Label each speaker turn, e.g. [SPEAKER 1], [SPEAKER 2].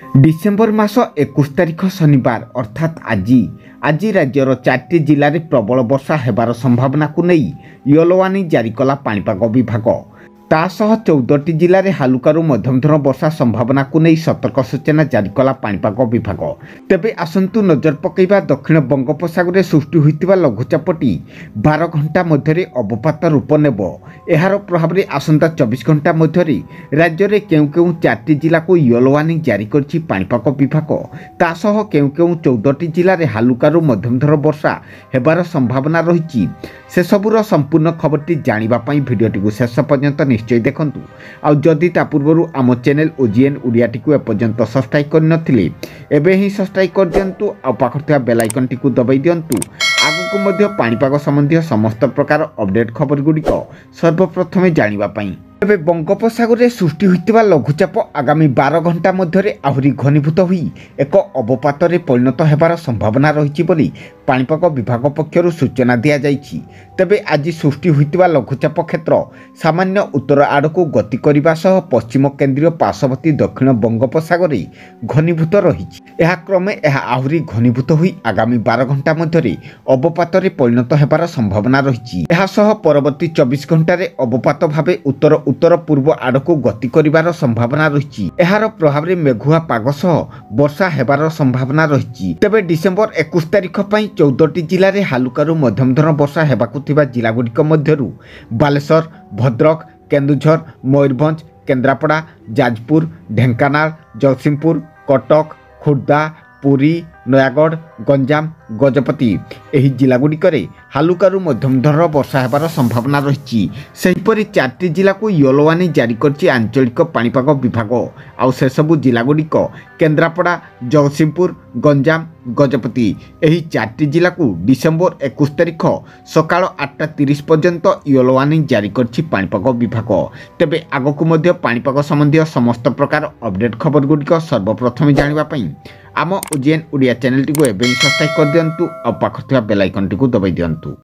[SPEAKER 1] December मास 21 तारिख शनिवार अर्थात आज राज्यर 4टी जिले में प्रबल वर्षा हेबार संभावना को नहीं येलो वार्निंग जारी कला पाणीपाग विभाग। तासह 14टी जिले में हालुकारु मध्यम धरण वर्षा संभावना को नहीं सतर्क सूचना जारी कला पाणीपाग विभाग। तेबे आसंतु नजर पकईबा दक्षिण बंगोपसागर में सृष्टि होइतिबा लघुचापटी 12 घंटा मध्य अवपात रूप नेब। एहार प्रभाव में आसंता 24 घंटा मध्य राज्य में केउ केउ 4टी जिला को येलो वार्निंग जारी करछि पाणीपाग विभाग। तासह केउ केउ 14टी जिले में हालुकारु मध्यम धरण वर्षा हेबार संभावना रही। से सबुर संपूर्ण खबरटी जानिबा पई भिडियोटी को शेष पर्यंत निश्चय देखंतु। आउ जदि ता पूर्वरु आम चैनल ओजीएन ओडियाटी को एपर्यंत सब्सक्राइब करनथिले एबे ही सब्सक्राइब कर दियंतु। आ पाखर बेल आइकनटी को दबाई दियंतु। आगु को मध्य पाणीपाग संबंधी समस्त प्रकार अपडेट खबर गुड़िक सर्वप्रथमे जानिबा पई। तेबे बंगोपसागर में सृष्टि होइतिबा लघुचाप आगामी 12 घंटा मध्य आहरी घनीभूत हुई एक अवपात परिणत हेबार संभावना रही बोली पाणीपाग विभाग पक्षरु सूचना दिया जाइछि। तेबे आज सृष्टि होइतिबा लघुचाप क्षेत्र सामान्य उत्तर आड़क गति करने सह पश्चिम केन्द्रीय पार्श्ववर्ती दक्षिण बंगोपसागर घनीभूत रही। क्रमे यह आहरी घनीभूत हुई आगामी 12 घंटा मध्य अवपात परिणत हेबार संभावना रही। परवर्ती 24 घंटे अवपात भाव उत्तर पूर्व आड़क गति करिवार संभावना रही। एहार प्रभाव में मेघुआ पाग सह वर्षा हेबार संभावना रही। तेबे डिसेम्बर 21 तारिख पई 14टी जिले में हालुकारु मध्यम धरण वर्षा हेबाकु थिबा जिलागुड़िक मध्यरु बालेश्वर, भद्रक, केन्दुझर, मयूरभंज, केन्द्रापड़ा, जाजपुर, ढेंकानाल, जगतसिंहपुर, कटक, खुर्दा, पुरी, नयागढ़, गंजाम, गजपति एही जिलागुड़िक हालुकारु मध्यम धरण वर्षा हेबार संभावना रही। सेहिपरि 4टी जिला को येलो वार्निंग जारी करछि आंचलिक पाणीपाग विभाग। आउ से सबु जिलागुड़िक केन्द्रापड़ा, जगतसिंहपुर, गंजाम, गजपति एही 4टी जिला को डिसेम्बर 21 तारिख सकाळ 8:30 पर्यंत येलो वार्निंग जारी करछि पाणीपाग विभाग। तेबे आगकु मध्य पाणीपाग संबंधी समस्त प्रकार अपडेट खबर गुड़िक सर्वप्रथमे जानिबा पई आम ओजीएन ओडिया चैनल टी को एबे सब्सक्राइब कर दियंतु। आ पाखर बेल आइकन टी को दबाई दियंतु।